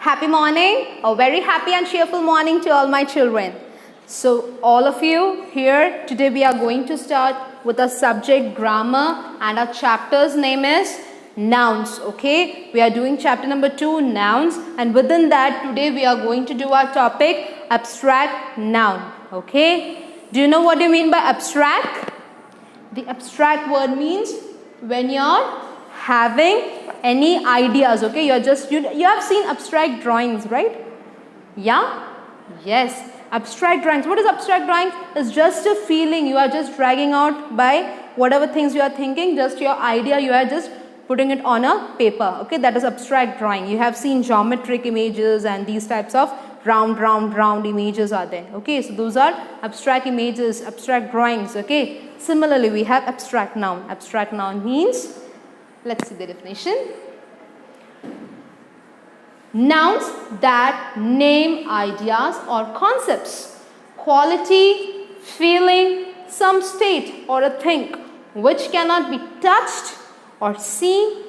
Happy morning, a very happy and cheerful morning to all my children. So all of you here, today we are going to start with a subject grammar and our chapter's name is nouns. Okay, we are doing chapter number 2, nouns, and within that today we are going to do our topic abstract noun. Okay, do you know what you mean by abstract? The abstract word means when you're having any ideas. Okay, you have seen abstract drawings, right? Yeah, yes, abstract drawings. What is abstract drawing? It's just a feeling you are just dragging out by whatever things you are thinking, just your idea, you are just putting it on a paper. Okay, that is abstract drawing. You have seen geometric images and these types of round images are there. Okay, so those are abstract images, abstract drawings. Okay, similarly we have abstract noun. Abstract noun means, let's see the definition. Nouns that name ideas or concepts, quality, feeling, some state or a thing which cannot be touched or seen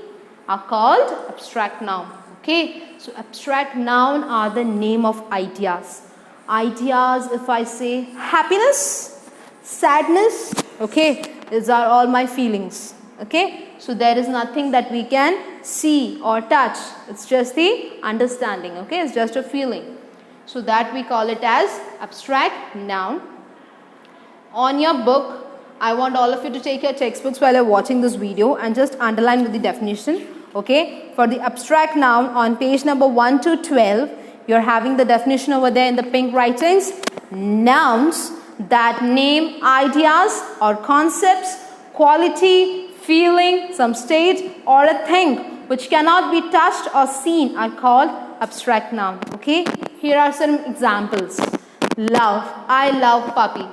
are called abstract noun. Okay, so abstract noun are the name of ideas. Ideas, if I say happiness, sadness, okay, these are all my feelings. Okay, so there is nothing that we can see or touch. It's just the understanding. Okay, it's just a feeling. So that we call it as abstract noun. On your book, I want all of you to take your textbooks while you're watching this video and just underline with the definition. Okay, for the abstract noun on page number 1 to 12, you're having the definition over there in the pink writings. Nouns that name ideas or concepts, quality, feeling, some state or a thing which cannot be touched or seen are called abstract noun. Okay, here are some examples. Love, I love puppy.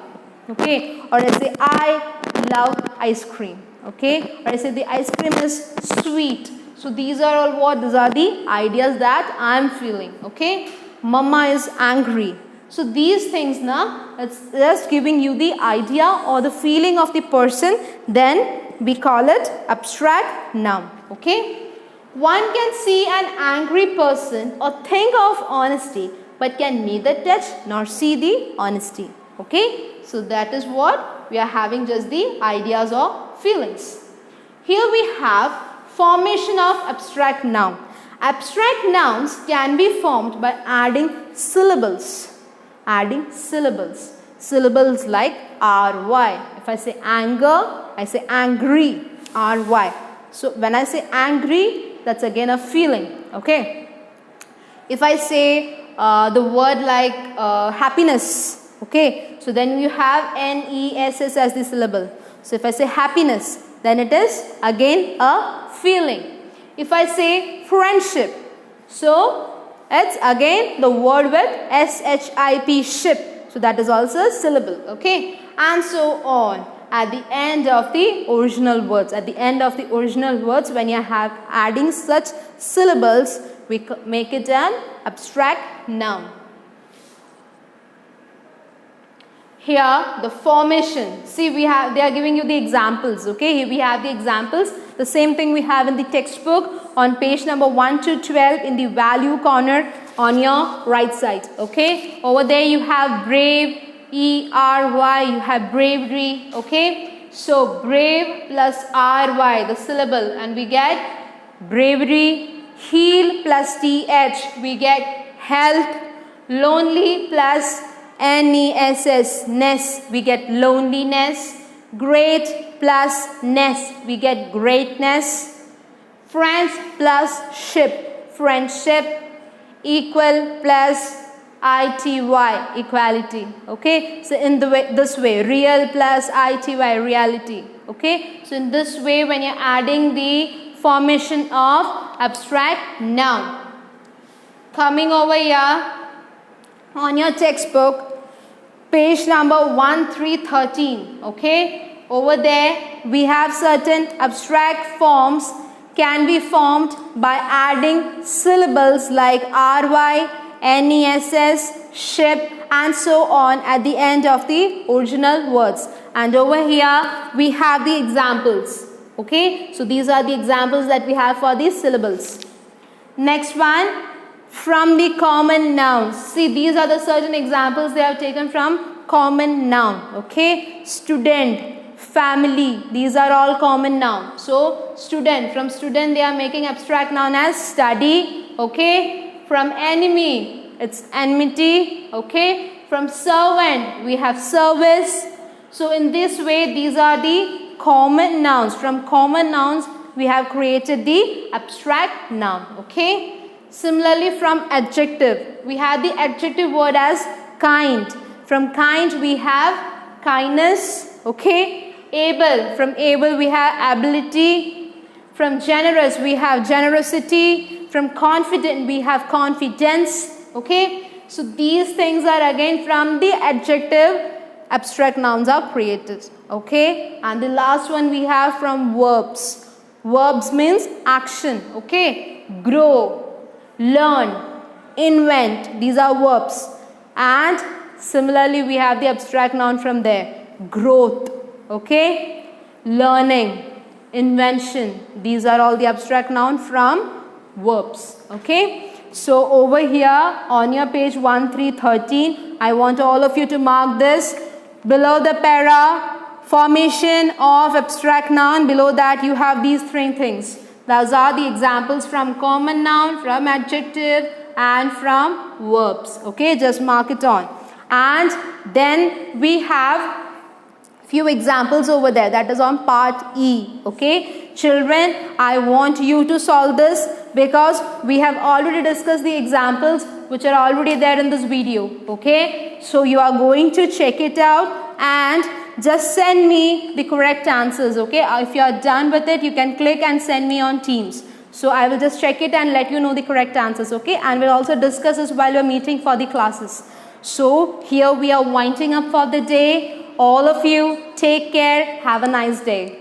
Okay, or I say I love ice cream. Okay, or I say the ice cream is sweet. So these are all what? These are the ideas that I am feeling. Okay, mama is angry. So these things now, it's just giving you the idea or the feeling of the person, then we call it abstract noun. Okay, one can see an angry person or think of honesty but can neither touch nor see the honesty. Okay, so that is what we are having, just the ideas or feelings. Here we have formation of abstract noun. Abstract nouns can be formed by adding syllables. Adding syllables. Syllables like ry. If I say anger, I say angry. Ry. So when I say angry, that's again a feeling. Okay. If I say the word like happiness, okay, so then you have ness as the syllable. So if I say happiness, then it is again a feeling. If I say friendship, so it's again the word with ship, ship. So that is also a syllable. Okay, and so on. At the end of the original words, when you have adding such syllables, we make it an abstract noun. Here the formation, see they are giving you the examples. Okay, here we have the examples, the same thing we have in the textbook on page number 1 to 12 in the value corner on your right side. Okay, over there you have brave, ERY, you have bravery. Okay, so brave plus RY, the syllable, and we get bravery. Heal plus TH, we get health. Lonely plus NESS, ness, we get loneliness. Great plus ness, we get greatness. Friends plus ship, friendship. Equal plus ITY, equality. Okay, so in this way, real plus ITY, reality. Okay, so in this way, when you're adding the formation of abstract noun. Coming over here on your textbook, page number 1313. Okay, over there we have certain abstract forms can be formed by adding syllables like ry, ness, ship and so on at the end of the original words. And over here we have the examples. Okay, so these are the examples that we have for these syllables. Next one, from the common nouns. See, these are the certain examples they have taken from common noun. Okay, student, family, these are all common noun. So student, from student they are making abstract noun as study. Okay, from enemy it's enmity. Okay, from servant we have service. So in this way these are the common nouns. From common nouns we have created the abstract noun. Okay. Similarly, from adjective, we have the adjective word as kind. From kind we have kindness. Okay. Able, from able we have ability. From generous we have generosity. From confident we have confidence. Okay. So these things are again from the adjective abstract nouns are created. Okay. And the last one we have from verbs. Verbs means action. Okay. Grow, learn, invent, these are verbs. And similarly we have the abstract noun from there. Growth, okay, learning, invention, these are all the abstract noun from verbs. Okay, so over here on your page 1313, I want all of you to mark this. Below the para, formation of abstract noun, below that you have these three things. Those are the examples from common noun, from adjective and from verbs. Okay, just mark it on. And then we have few examples over there, that is on part E. Okay, children, I want you to solve this because we have already discussed the examples which are already there in this video. Okay, so you are going to check it out and just send me the correct answers. Okay, if you are done with it, you can click and send me on Teams. So I will just check it and let you know the correct answers. Okay, and we'll also discuss this while we're meeting for the classes. So here we are winding up for the day. All of you take care. Have a nice day.